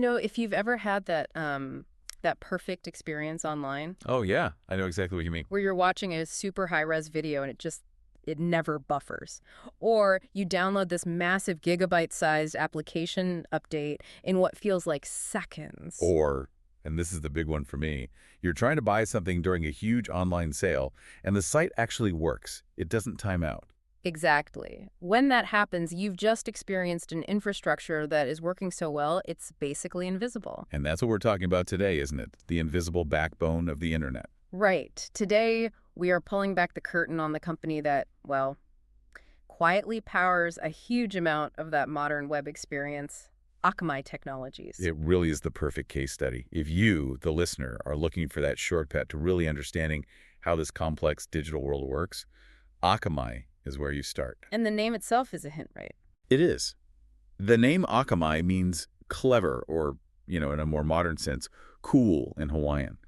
If you've ever had that perfect experience online Oh, yeah. I know exactly what you mean. where you're watching a super high-res video and it never buffers. Or you download this massive gigabyte-sized application update in what feels like seconds. Or, and this is the big one for me, you're trying to buy something during a huge online sale, and the site actually works. It doesn't time out. Exactly. When that happens, you've just experienced an infrastructure that is working so well, it's basically invisible. And that's what we're talking about today, isn't it? The invisible backbone of the internet. Right. Today, we are pulling back the curtain on the company that, well, quietly powers a huge amount of that modern web experience, Akamai Technologies. It really is the perfect case study. If you, the listener, are looking for that shortcut to really understanding how this complex digital world works, Akamai is where you start. And the name itself is a hint, right? It is. The name Akamai means clever or, in a more modern sense, cool in Hawaiian.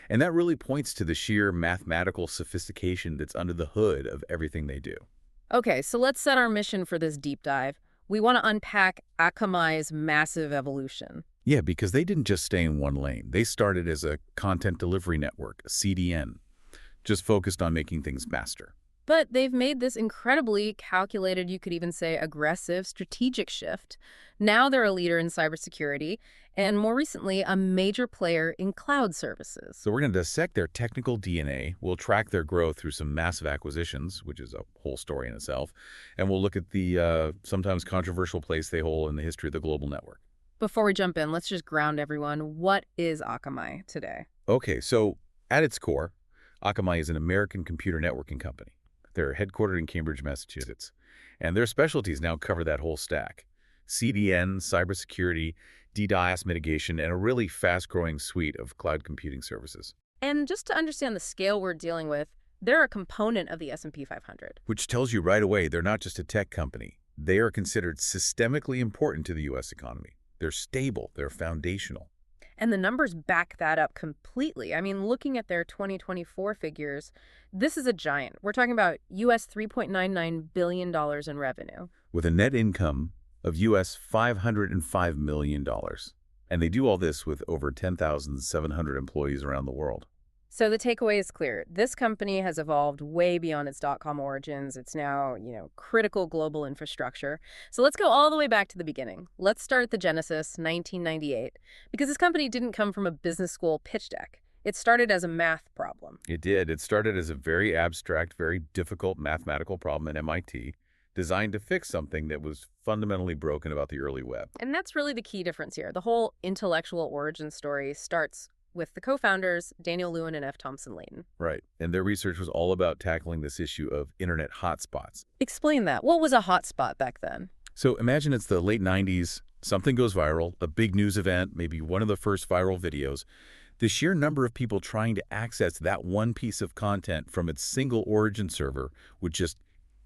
And that really points to the sheer mathematical sophistication that's under the hood of everything they do. Okay, so let's set our mission for this deep dive. We want to unpack Akamai's massive evolution. Yeah, because they didn't just stay in one lane. They started as a content delivery network, a CDN, just focused on making things faster. But they've made this incredibly calculated, you could even say aggressive, strategic shift. Now they're a leader in cybersecurity, and more recently, a major player in cloud services. So we're going to dissect their technical DNA. We'll track their growth through some massive acquisitions, which is a whole story in itself. And we'll look at the sometimes controversial place they hold in the history of the global network. Before we jump in, let's just ground everyone. What is Akamai today? Okay, so at its core, Akamai is an American computer networking company. They're headquartered in Cambridge, Massachusetts. And their specialties now cover that whole stack: CDN, cybersecurity, DDoS mitigation, and a really fast-growing suite of cloud computing services. And just to understand the scale we're dealing with, they're a component of the S&P 500. Which tells you right away they're not just a tech company. They are considered systemically important to the U.S. economy. They're stable. They're foundational. And the numbers back that up completely. I mean, looking at their 2024 figures, this is a giant. We're talking about US $3.99 billion in revenue. With a net income of US $505 million. And they do all this with over 10,700 employees around the world. So the takeaway is clear. This company has evolved way beyond its dot-com origins. It's now, critical global infrastructure. So let's go all the way back to the beginning. Let's start at the genesis, 1998, because this company didn't come from a business school pitch deck. It started as a math problem. It did. It started as a very abstract, very difficult mathematical problem at MIT, designed to fix something that was fundamentally broken about the early web. And that's really the key difference here. The whole intellectual origin story starts with the co-founders, Daniel Lewin and F. Thompson Layton. Right. And their research was all about tackling this issue of internet hotspots. Explain that. What was a hotspot back then? So imagine it's the late 90s, something goes viral, a big news event, maybe one of the first viral videos. The sheer number of people trying to access that one piece of content from its single origin server would just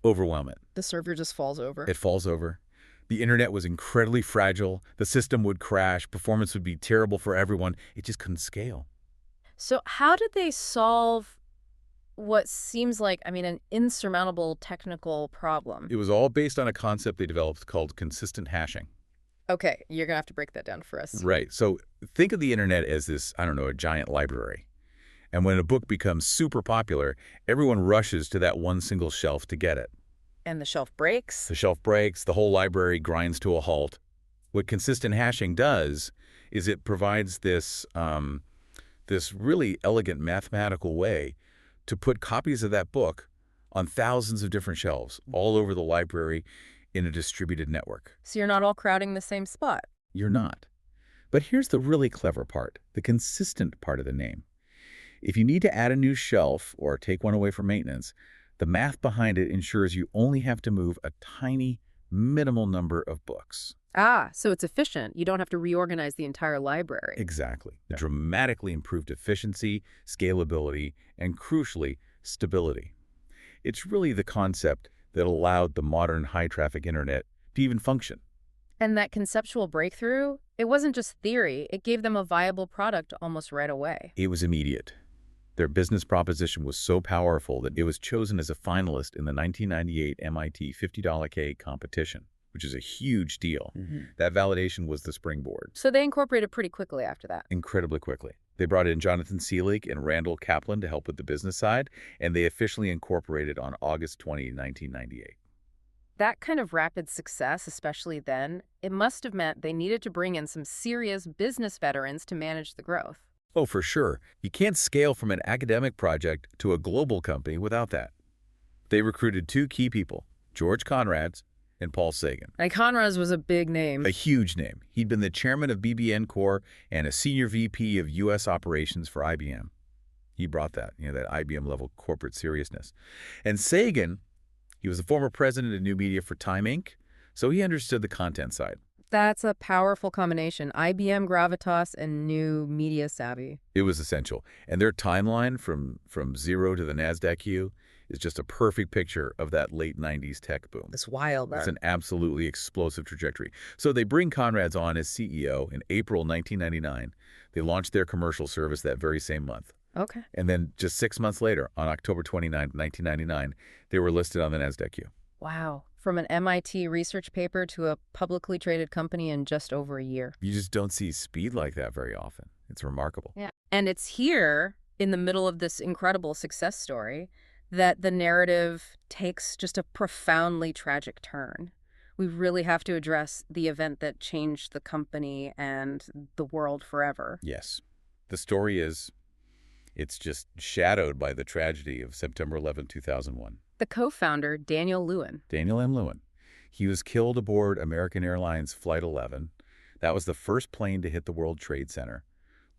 overwhelm it. The server just falls over. It falls over. The internet was incredibly fragile. The system would crash. Performance would be terrible for everyone. It just couldn't scale. So how did they solve what seems like, an insurmountable technical problem? It was all based on a concept they developed called consistent hashing. Okay, you're going to have to break that down for us. Right. So think of the internet as this, a giant library. And when a book becomes super popular, everyone rushes to that one single shelf to get it. And the shelf breaks? The shelf breaks, the whole library grinds to a halt. What consistent hashing does is it provides this really elegant mathematical way to put copies of that book on thousands of different shelves all over the library in a distributed network. So you're not all crowding the same spot? You're not. But here's the really clever part, the consistent part of the name. If you need to add a new shelf or take one away for maintenance, the math behind it ensures you only have to move a tiny, minimal number of books. Ah, so it's efficient. You don't have to reorganize the entire library. Exactly. Yeah. Dramatically improved efficiency, scalability, and crucially, stability. It's really the concept that allowed the modern high-traffic internet to even function. And that conceptual breakthrough, it wasn't just theory. It gave them a viable product almost right away. It was immediate. Their business proposition was so powerful that it was chosen as a finalist in the 1998 MIT $50K competition. which is a huge deal. Hmm. That validation was the springboard. So they incorporated pretty quickly after that. Incredibly quickly. They brought in Jonathan Seelig and Randall Kaplan to help with the business side, and they officially incorporated on August 20, 1998. That kind of rapid success, especially then, it must have meant they needed to bring in some serious business veterans to manage the growth. Oh, for sure. You can't scale from an academic project to a global company without that. They recruited two key people, George Conrads and Paul Sagan. And Conrad's was a big name. A huge name. He'd been the chairman of BBN Corp and a senior VP of U.S. operations for IBM. He brought that, that IBM-level corporate seriousness. And Sagan, he was the former president of New Media for Time Inc., so he understood the content side. That's a powerful combination. IBM gravitas and new media savvy. It was essential. And their timeline from zero to the NASDAQ queue is just a perfect picture of that late 90s tech boom. It's wild. It's an absolutely explosive trajectory. So they bring Conrads on as CEO in April 1999. They launched their commercial service that very same month. Okay. And then just 6 months later, on October 29, 1999, they were listed on the NASDAQ queue. Wow. From an MIT research paper to a publicly traded company in just over a year. You just don't see speed like that very often. It's remarkable. Yeah. And it's here, in the middle of this incredible success story, that the narrative takes just a profoundly tragic turn. We really have to address the event that changed the company and the world forever. Yes. The story is, it's just shadowed by the tragedy of September 11, 2001. The co-founder, Daniel Lewin. Daniel M. Lewin. He was killed aboard American Airlines Flight 11. That was the first plane to hit the World Trade Center.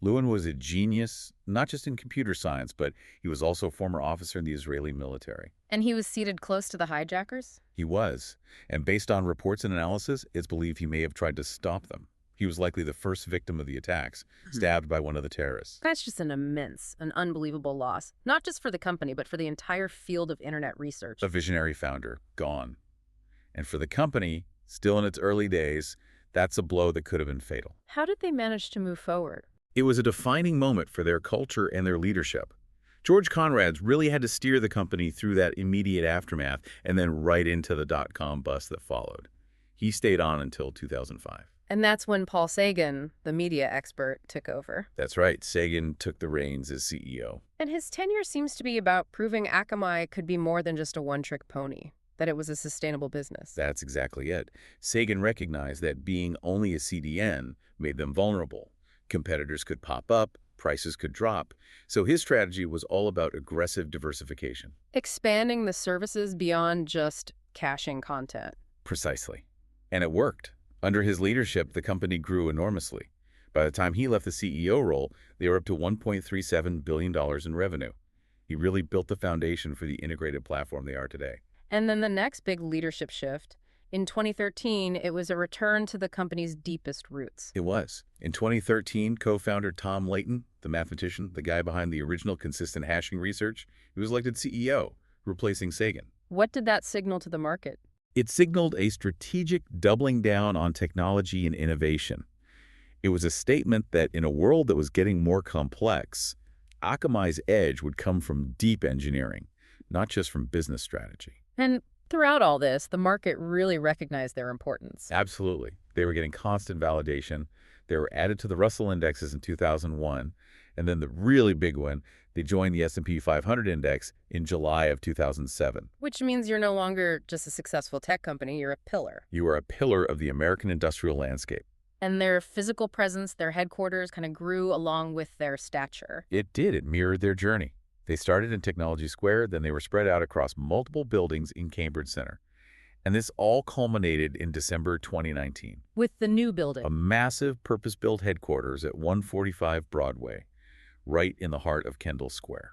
Lewin was a genius, not just in computer science, but he was also a former officer in the Israeli military. And he was seated close to the hijackers? He was. And based on reports and analysis, it's believed he may have tried to stop them. He was likely the first victim of the attacks, stabbed by one of the terrorists. That's just an unbelievable loss, not just for the company, but for the entire field of internet research. A visionary founder, gone. And for the company, still in its early days, that's a blow that could have been fatal. How did they manage to move forward? It was a defining moment for their culture and their leadership. George Conrads really had to steer the company through that immediate aftermath and then right into the dot-com bust that followed. He stayed on until 2005. And that's when Paul Sagan, the media expert, took over. That's right. Sagan took the reins as CEO. And his tenure seems to be about proving Akamai could be more than just a one-trick pony, that it was a sustainable business. That's exactly it. Sagan recognized that being only a CDN made them vulnerable. Competitors could pop up, prices could drop. So his strategy was all about aggressive diversification. Expanding the services beyond just caching content. Precisely. And it worked. Under his leadership, the company grew enormously. By the time he left the CEO role, they were up to $1.37 billion in revenue. He really built the foundation for the integrated platform they are today. And then the next big leadership shift, in 2013, it was a return to the company's deepest roots. It was. In 2013, co-founder Tom Layton, the mathematician, the guy behind the original consistent hashing research, he was elected CEO, replacing Sagan. What did that signal to the market? It signaled a strategic doubling down on technology and innovation. It was a statement that in a world that was getting more complex, Akamai's edge would come from deep engineering, not just from business strategy. And throughout all this, the market really recognized their importance. Absolutely. They were getting constant validation. They were added to the Russell indexes in 2001. And then the really big one, they joined the S&P 500 index in July of 2007. Which means you're no longer just a successful tech company, you're a pillar. You are a pillar of the American industrial landscape. And their physical presence, their headquarters, kind of grew along with their stature. It did. It mirrored their journey. They started in Technology Square, then they were spread out across multiple buildings in Cambridge Center. And this all culminated in December 2019. With the new building. A massive purpose-built headquarters at 145 Broadway, right in the heart of Kendall Square.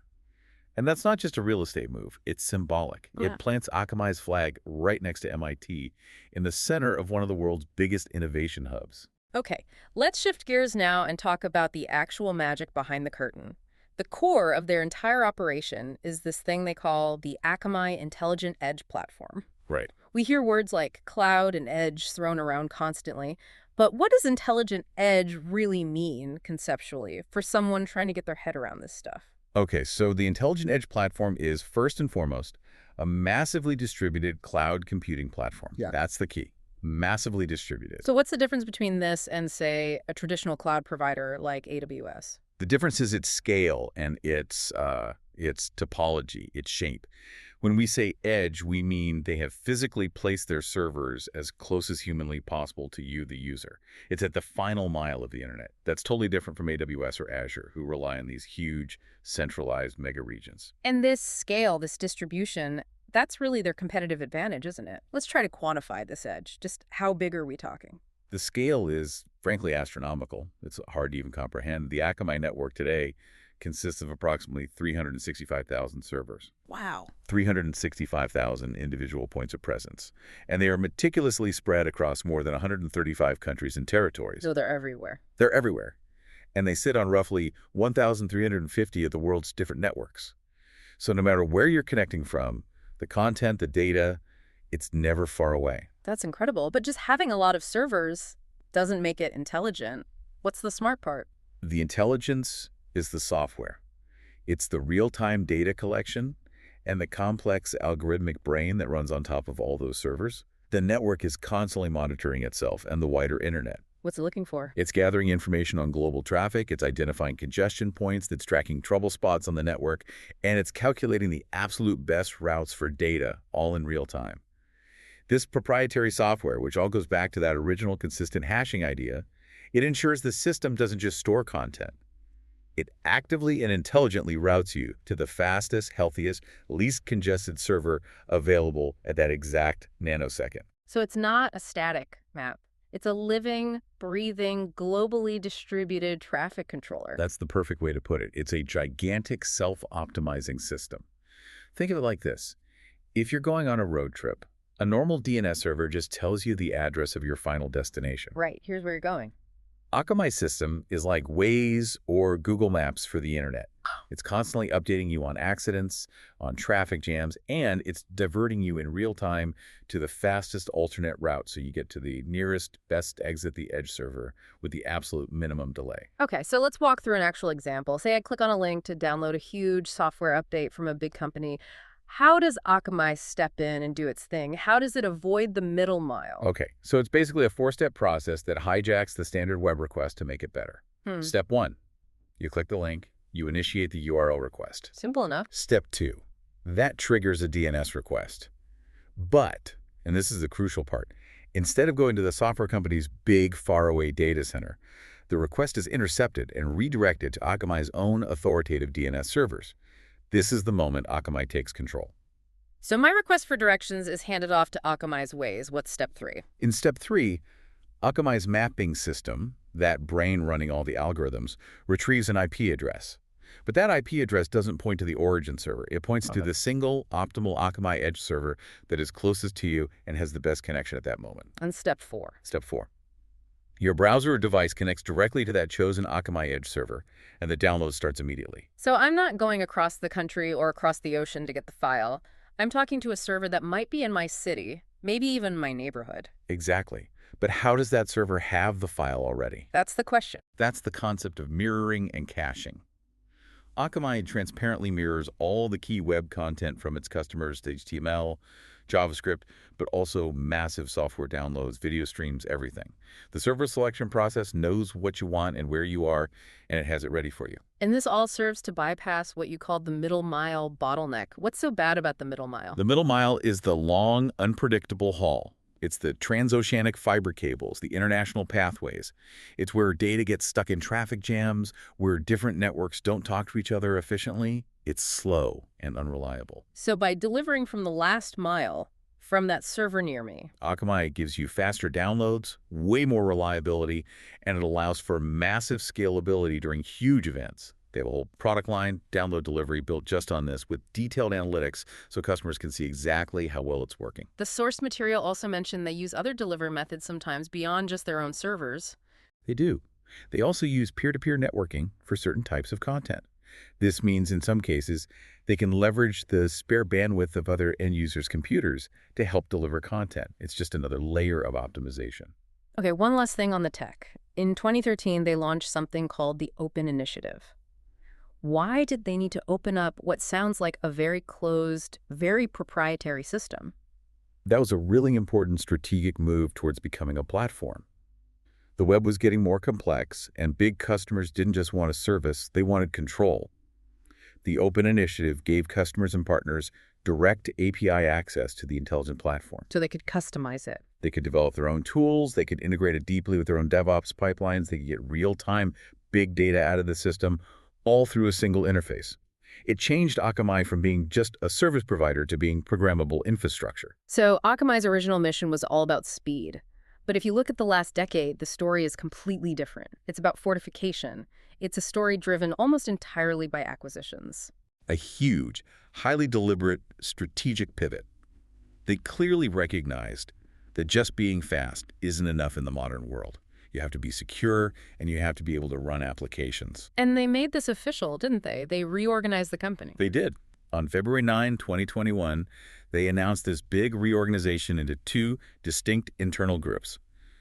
And that's not just a real estate move. It's symbolic. Yeah. It plants Akamai's flag right next to MIT in the center of one of the world's biggest innovation hubs. Okay, let's shift gears now and talk about the actual magic behind the curtain. The core of their entire operation is this thing they call the Akamai Intelligent Edge Platform. Right. We hear words like cloud and edge thrown around constantly, but what does intelligent edge really mean conceptually for someone trying to get their head around this stuff? Okay, so the Intelligent Edge Platform is, first and foremost, a massively distributed cloud computing platform. Yeah. That's the key. massively distributed. So what's the difference between this and, say, a traditional cloud provider like AWS? The difference is its scale and its topology, its shape. When we say edge, we mean they have physically placed their servers as close as humanly possible to you, the user. It's at the final mile of the internet. That's totally different from AWS or Azure, who rely on these huge, centralized mega regions. And this scale, this distribution, that's really their competitive advantage, isn't it? Let's try to quantify this edge. Just how big are we talking? The scale is, frankly, astronomical. It's hard to even comprehend. The Akamai network today consists of approximately 365,000 servers. Wow. 365,000 individual points of presence. And they are meticulously spread across more than 135 countries and territories. So they're everywhere. They're everywhere. And they sit on roughly 1,350 of the world's different networks. So no matter where you're connecting from, the content, the data, it's never far away. That's incredible. But just having a lot of servers doesn't make it intelligent. What's the smart part? The intelligence is the software. It's the real-time data collection and the complex algorithmic brain that runs on top of all those servers. The network is constantly monitoring itself and the wider internet. What's it looking for? It's gathering information on global traffic, it's identifying congestion points, it's tracking trouble spots on the network, and it's calculating the absolute best routes for data, all in real time. This proprietary software, which all goes back to that original consistent hashing idea, it ensures the system doesn't just store content. It actively and intelligently routes you to the fastest, healthiest, least congested server available at that exact nanosecond. So it's not a static map. It's a living, breathing, globally distributed traffic controller. That's the perfect way to put it. It's a gigantic self-optimizing system. Think of it like this. If you're going on a road trip, a normal DNS server just tells you the address of your final destination. Right, here's where you're going. Akamai's system is like Waze or Google Maps for the internet. It's constantly updating you on accidents, on traffic jams, and it's diverting you in real time to the fastest alternate route so you get to the nearest best exit the edge server with the absolute minimum delay. Okay, so let's walk through an actual example. Say I click on a link to download a huge software update from a big company. How does Akamai step in and do its thing? How does it avoid the middle mile? Okay, so it's basically a four-step process that hijacks the standard web request to make it better. Step 1, you click the link, you initiate the URL request. Simple enough. Step 2, that triggers a DNS request. But, and this is the crucial part, instead of going to the software company's big, faraway data center, the request is intercepted and redirected to Akamai's own authoritative DNS servers. This is the moment Akamai takes control. So my request for directions is handed off to Akamai's Waze. What's step 3? In step 3, Akamai's mapping system, that brain running all the algorithms, retrieves an IP address. But that IP address doesn't point to the origin server. It points to the single optimal Akamai edge server that is closest to you and has the best connection at that moment. And step 4? Step 4. Your browser or device connects directly to that chosen Akamai edge server, and the download starts immediately. So I'm not going across the country or across the ocean to get the file. I'm talking to a server that might be in my city, maybe even my neighborhood. Exactly. But how does that server have the file already? That's the question. That's the concept of mirroring and caching. Akamai transparently mirrors all the key web content from its customers to HTML, JavaScript, but also massive software downloads, video streams, everything. The server selection process knows what you want and where you are, and it has it ready for you. And this all serves to bypass what you called the middle mile bottleneck. What's so bad about the middle mile? The middle mile is the long, unpredictable haul. It's the transoceanic fiber cables, the international pathways. It's where data gets stuck in traffic jams, where different networks don't talk to each other efficiently. It's slow and unreliable. So by delivering from the last mile, from that server near me, Akamai gives you faster downloads, way more reliability, and it allows for massive scalability during huge events. They have a whole product line, download delivery, built just on this with detailed analytics so customers can see exactly how well it's working. The source material also mentioned they use other delivery methods sometimes beyond just their own servers. They do. They also use peer-to-peer networking for certain types of content. This means in some cases, they can leverage the spare bandwidth of other end users' computers to help deliver content. It's just another layer of optimization. Okay, one last thing on the tech. In 2013, they launched something called the Open Initiative. Why did they need to open up what sounds like a very closed, very proprietary system? That was a really important strategic move towards becoming a platform. The web was getting more complex, and big customers didn't just want a service, they wanted control. The Open Initiative gave customers and partners direct API access to the intelligent platform. So they could customize it. They could develop their own tools, they could integrate it deeply with their own DevOps pipelines, they could get real-time big data out of the system, all through a single interface. It changed Akamai from being just a service provider to being programmable infrastructure. So Akamai's original mission was all about speed. But if you look at the last decade, the story is completely different. It's about fortification. It's a story driven almost entirely by acquisitions. A huge, highly deliberate, strategic pivot. They clearly recognized that just being fast isn't enough in the modern world. You have to be secure, and you have to be able to run applications. And they made this official, didn't they? They reorganized the company. They did. On February 9, 2021, they announced this big reorganization into two distinct internal groups,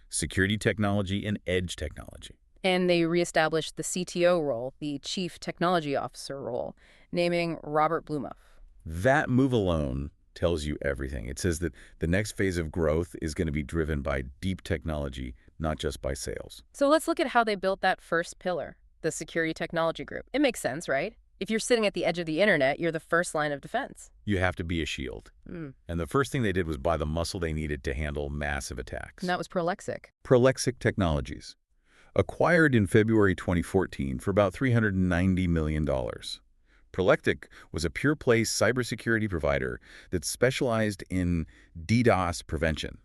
security technology and edge technology. And they reestablished the CTO role, the Chief Technology Officer role, naming Robert Blumoff. That move alone tells you everything. It says that the next phase of growth is going to be driven by deep technology, not just by sales. So let's look at how they built that first pillar, the security technology group. It makes sense, right? If you're sitting at the edge of the internet, you're the first line of defense. You have to be a shield. And the first thing they did was buy the muscle they needed to handle massive attacks. And that was Prolexic. Prolexic Technologies, acquired in February 2014 for about $390 million. Prolexic was a pure-play cybersecurity provider that specialized in DDoS prevention.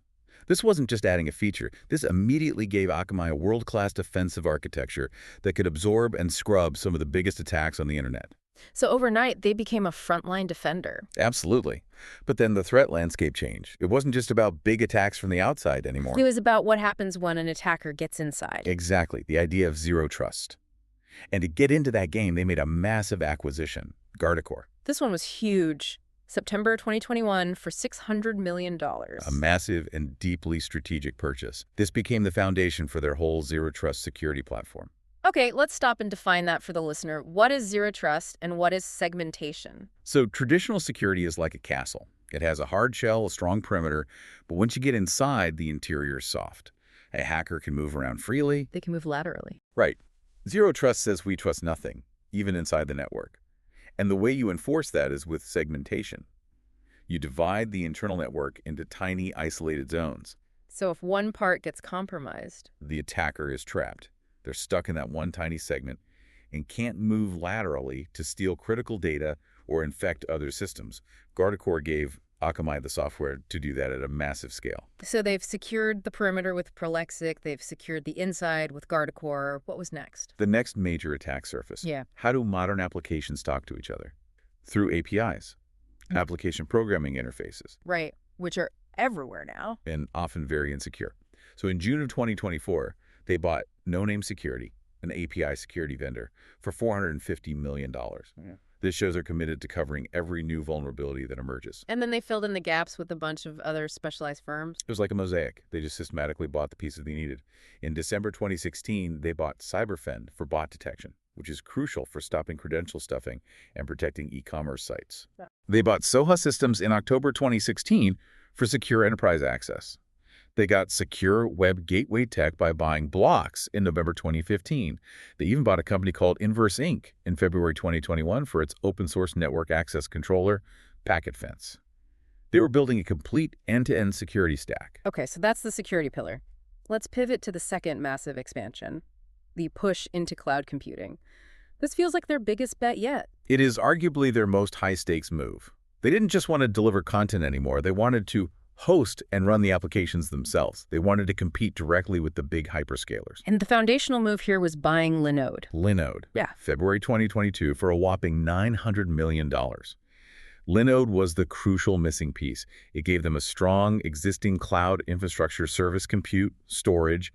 This wasn't just adding a feature. This immediately gave Akamai a world-class defensive architecture that could absorb and scrub some of the biggest attacks on the internet. So overnight, they became a frontline defender. Absolutely. But then the threat landscape changed. It wasn't just about big attacks from the outside anymore. It was about what happens when an attacker gets inside. Exactly. The idea of zero trust. And to get into that game, they made a massive acquisition, Guardicore. This one was huge. September 2021 for $600 million. A massive and deeply strategic purchase. This became the foundation for their whole zero trust security platform. Okay, let's stop and define that for the listener. What is zero trust and what is segmentation? So traditional security is like a castle. It has a hard shell, a strong perimeter, but once you get inside, the interior is soft. A hacker can move around freely. They can move laterally. Right. Zero trust says we trust nothing, even inside the network. And the way you enforce that is with segmentation. You divide the internal network into tiny, isolated zones. So if one part gets compromised, The attacker is trapped. They're stuck in that one tiny segment and can't move laterally to steal critical data or infect other systems. Guardicore gave Akamai the software to do that at a massive scale. so they've secured the perimeter with Prolexic, they've secured the inside with Guardicore. What was next? The next major attack surface. Yeah. How do modern applications talk to each other? Through APIs, application programming interfaces, Right, which are everywhere now. and often very insecure. So in June of 2024, they bought No Name Security, an API security vendor, for $450 million. Yeah. This shows they're committed to covering every new vulnerability that emerges. And then they filled in the gaps with a bunch of other specialized firms. It was like a mosaic. They just systematically bought the pieces they needed. In December 2016, they bought CyberFend for bot detection, which is crucial for stopping credential stuffing and protecting e-commerce sites. Yeah. They bought Soha Systems in October 2016 for secure enterprise access. They got secure web gateway tech by buying Blocks in November 2015. They even bought a company called Inverse Inc. in February 2021 for its open-source network access controller, Packet Fence. They were building a complete end-to-end security stack. Okay, so that's the security pillar. Let's pivot to the second massive expansion, the push into cloud computing. This feels like their biggest bet yet. It is arguably their most high-stakes move. They didn't just want to deliver content anymore. They wanted to host and run the applications themselves. They wanted to compete directly with the big hyperscalers. And the foundational move here was buying Linode. Linode. Yeah. February 2022 for a whopping $900 million. Linode was the crucial missing piece. It gave them a strong existing cloud infrastructure service compute, storage,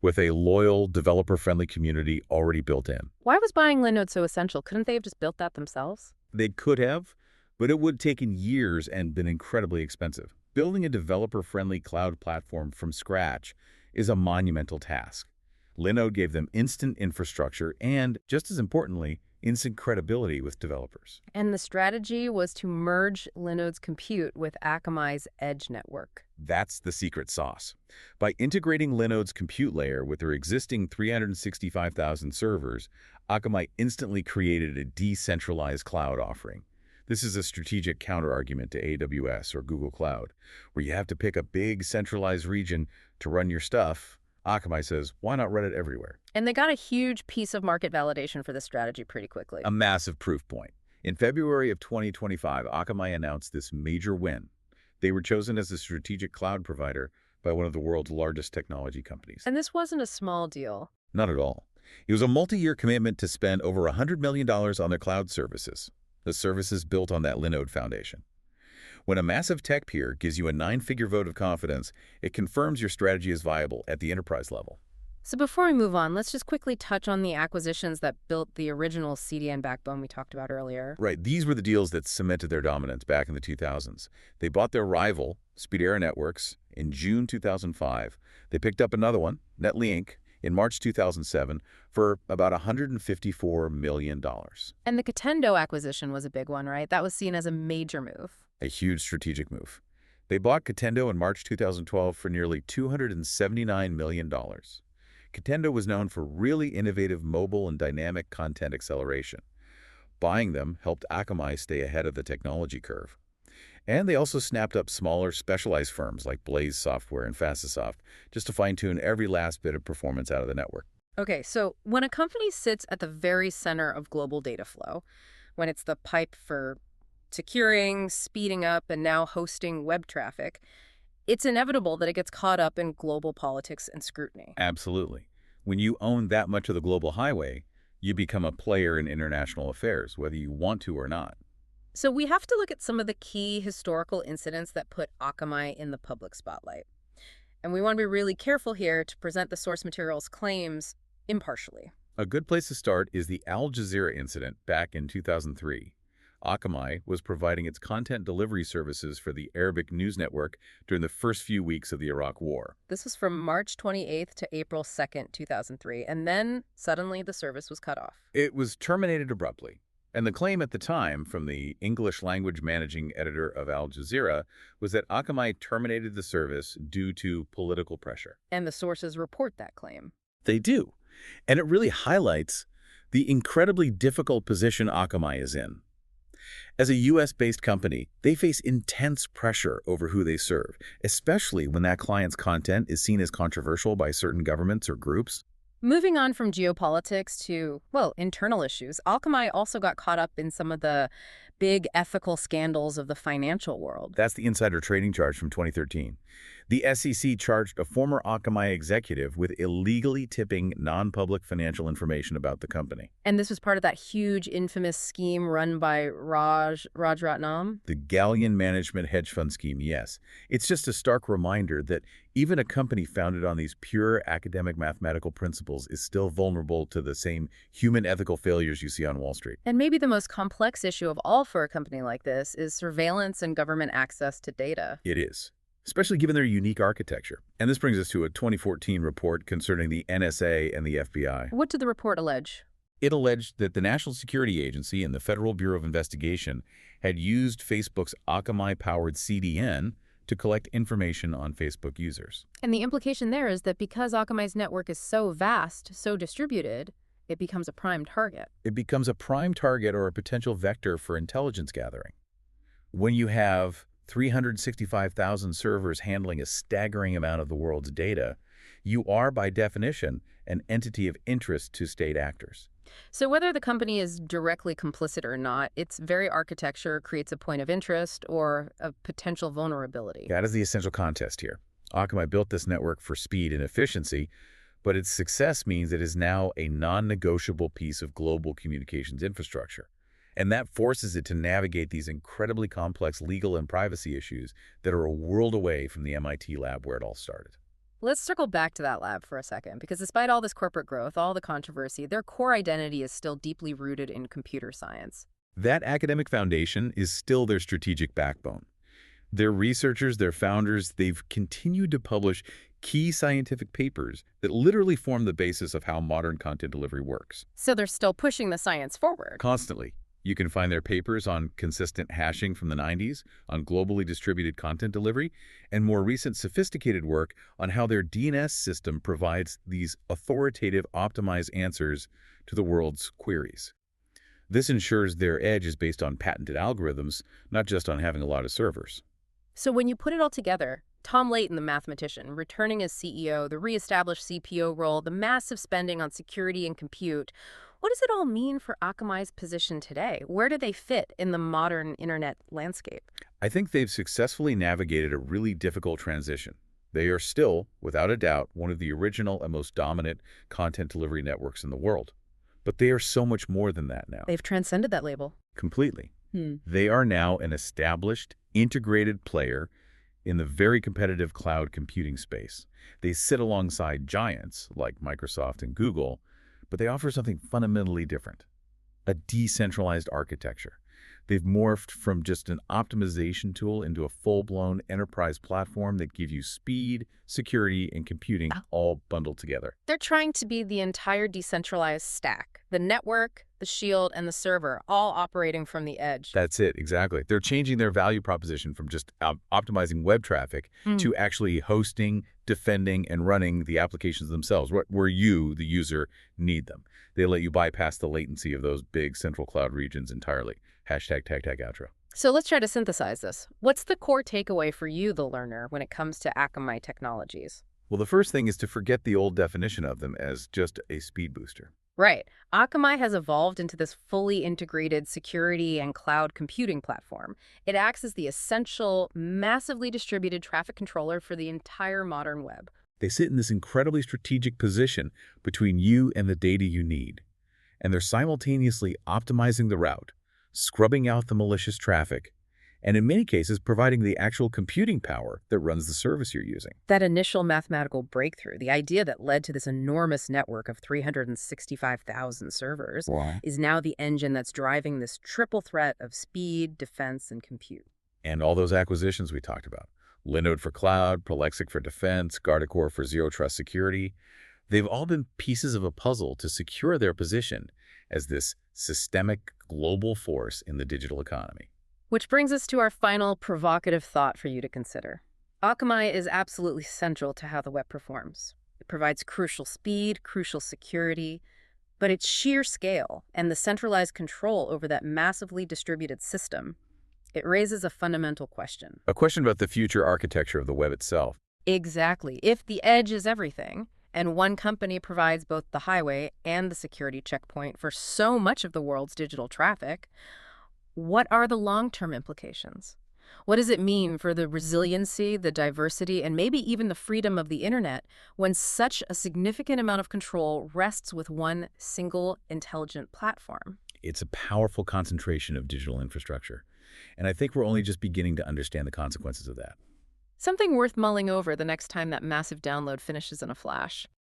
with a loyal, developer-friendly community already built in. Why was buying Linode so essential? Couldn't they have just built that themselves? They could have, but it would have taken years and been incredibly expensive. Building a developer-friendly cloud platform from scratch is a monumental task. Linode gave them instant infrastructure and, just as importantly, instant credibility with developers. And the strategy was to merge Linode's compute with Akamai's edge network. That's the secret sauce. By integrating Linode's compute layer with their existing 365,000 servers, Akamai instantly created a decentralized cloud offering. This is a strategic counterargument to AWS or Google Cloud, where you have to pick a big centralized region to run your stuff. Akamai says, why not run it everywhere? And they got a huge piece of market validation for this strategy pretty quickly. A massive proof point. In February of 2025, Akamai announced this major win. They were chosen as a strategic cloud provider by one of the world's largest technology companies. And this wasn't a small deal. Not at all. It was a multi-year commitment to spend over $100 million on their cloud services, the services built on that Linode foundation. When a massive tech peer gives you a 9-figure vote of confidence, it confirms your strategy is viable at the enterprise level. So before we move on, let's just quickly touch on the acquisitions that built the original CDN backbone we talked about earlier. Right, these were the deals that cemented their dominance back in the 2000s. They bought their rival, Speedera Networks, in June 2005. They picked up another one, Netlink, in March 2007 for about $154 million. And the Contendo acquisition was a big one, right? That was seen as a major move. A huge strategic move. They bought Contendo in March 2012 for nearly $279 million. Contendo was known for really innovative mobile and dynamic content acceleration. Buying them helped Akamai stay ahead of the technology curve. And they also snapped up smaller, specialized firms like Blaze Software and Fastasoft just to fine-tune every last bit of performance out of the network. Okay, so when a company sits at the very center of global data flow, when it's the pipe for securing, speeding up, and now hosting web traffic, it's inevitable that it gets caught up in global politics and scrutiny. Absolutely. When you own that much of the global highway, you become a player in international affairs, whether you want to or not. So we have to look at some of the key historical incidents that put Akamai in the public spotlight. And we want to be really careful here to present the source material's claims impartially. A good place to start is the Al Jazeera incident back in 2003. Akamai was providing its content delivery services for the Arabic news network during the first few weeks of the Iraq War. This was from March 28th to April 2nd, 2003, and then suddenly the service was cut off. It was terminated abruptly, and the claim at the time from the English language managing editor of Al Jazeera was that Akamai terminated the service due to political pressure. And the sources report that claim. They do, and it really highlights the incredibly difficult position Akamai is in. As a U.S.-based company, they face intense pressure over who they serve, especially when that client's content is seen as controversial by certain governments or groups. Moving on from geopolitics to, well, internal issues, Akamai also got caught up in some of the big ethical scandals of the financial world. That's the insider trading charge from 2013. The SEC charged a former Akamai executive with illegally tipping non-public financial information about the company. And this was part of that huge, infamous scheme run by Rajaratnam. The Galleon Management Hedge Fund scheme, yes. It's just a stark reminder that even a company founded on these pure academic mathematical principles is still vulnerable to the same human ethical failures you see on Wall Street. And maybe the most complex issue of all for a company like this is surveillance and government access to data. It is, especially given their unique architecture. And this brings us to a 2014 report concerning the NSA and the FBI. What did the report allege? It alleged that the National Security Agency and the Federal Bureau of Investigation had used Facebook's Akamai-powered CDN to collect information on Facebook users. And the implication there is that because Akamai's network is so vast, so distributed, it becomes a prime target. It becomes a prime target or a potential vector for intelligence gathering. When you have 365,000 servers handling a staggering amount of the world's data, you are, by definition, an entity of interest to state actors. So whether the company is directly complicit or not, its very architecture creates a point of interest or a potential vulnerability. That is the essential contest here. Akamai built this network for speed and efficiency, but its success means it is now a non-negotiable piece of global communications infrastructure. And that forces it to navigate these incredibly complex legal and privacy issues that are a world away from the MIT lab where it all started. Let's circle back to that lab for a second, because despite all this corporate growth, all the controversy, their core identity is still deeply rooted in computer science. That academic foundation is still their strategic backbone. Their researchers, their founders, they've continued to publish key scientific papers that literally form the basis of how modern content delivery works. So they're still pushing the science forward. Constantly. You can find their papers on consistent hashing from the 90s, on globally distributed content delivery, and more recent sophisticated work on how their DNS system provides these authoritative, optimized answers to the world's queries. This ensures their edge is based on patented algorithms, not just on having a lot of servers. So when you put it all together, Tom Layton, the mathematician, returning as CEO, the reestablished CPO role, the massive spending on security and compute, what does it all mean for Akamai's position today? Where do they fit in the modern internet landscape? I think they've successfully navigated a really difficult transition. They are still, without a doubt, one of the original and most dominant content delivery networks in the world. But they are so much more than that now. They've transcended that label. Completely. They are now an established, integrated player in the very competitive cloud computing space. They sit alongside giants like Microsoft and Google, but they offer something fundamentally different, a decentralized architecture. They've morphed from just an optimization tool into a full-blown enterprise platform that gives you speed, security, and computing all bundled together. They're trying to be the entire decentralized stack, the network, the shield, and the server, all operating from the edge. That's it, exactly. They're changing their value proposition from just optimizing web traffic to actually hosting, defending, and running the applications themselves, where you, the user, need them. They let you bypass the latency of those big central cloud regions entirely. Hashtag tag outro. So let's try to synthesize this. What's the core takeaway for you, the learner, when it comes to Akamai Technologies? Well, the first thing is to forget the old definition of them as just a speed booster. Right. Akamai has evolved into this fully integrated security and cloud computing platform. It acts as the essential, massively distributed traffic controller for the entire modern web. They sit in this incredibly strategic position between you and the data you need. And they're simultaneously optimizing the route, scrubbing out the malicious traffic, and in many cases providing the actual computing power that runs the service you're using. That initial mathematical breakthrough, the idea that led to this enormous network of 365,000 servers, is now the engine that's driving this triple threat of speed, defense, and compute. And all those acquisitions we talked about, Linode for cloud, Prolexic for defense, Guardicore for zero trust security, they've all been pieces of a puzzle to secure their position as this systemic global force in the digital economy. Which brings us to our final provocative thought for you to consider. Akamai is absolutely central to how the web performs. It provides crucial speed, crucial security, but its sheer scale and the centralized control over that massively distributed system, it raises a fundamental question. A question about the future architecture of the web itself. Exactly. If the edge is everything, and one company provides both the highway and the security checkpoint for so much of the world's digital traffic, what are the long-term implications? What does it mean for the resiliency, the diversity, and maybe even the freedom of the internet when such a significant amount of control rests with one single intelligent platform? It's a powerful concentration of digital infrastructure, and I think we're only just beginning to understand the consequences of that. Something worth mulling over the next time that massive download finishes in a flash.